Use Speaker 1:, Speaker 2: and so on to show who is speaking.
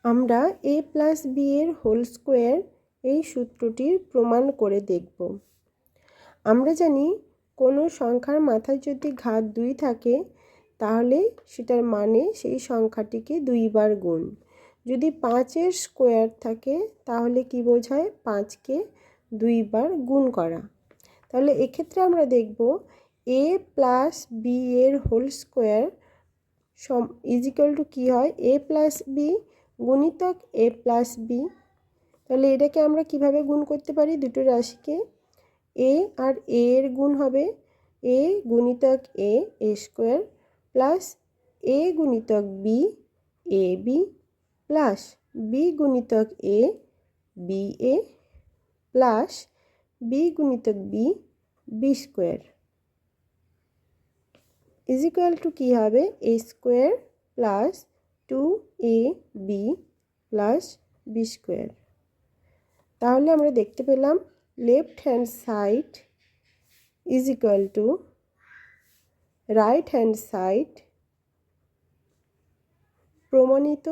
Speaker 1: আমরা a plus B এর whole square এই সূত্রটির প্রমাণ করে দেখব। আমরা জানি কোনো সংখ্যার মাথায় যদি ঘাত 2 থাকে তাহলে সেটার মানে সেই সংখ্যাটিকে 2 বার গুণ। যদি 5 এর স্কোয়ার থাকে তাহলে কি বোঝায়? 5 কে 2 বার গুণ করা। তাহলে এক্ষেত্রে আমরা দেখব a প্লাস বি এর হোল স্কোয়ার ইজিক্যাল টু কী হয়? a প্লাস বি গুণিতক a প্লাস বি। তাহলে এটাকে আমরা কিভাবে গুণ করতে পারি? দুটো রাশিকে a আর a এর গুণ হবে a গুণিতক a স্কোয়ার প্লাস a গুণিতক b a b plus b গুণিতক a b a plus b গুণিতক b b square is equal to কী হবে? a square plus 2ab plus b square. তাহলে আমরা দেখতে পেলাম left hand side is equal to right hand side প্রমাণিত।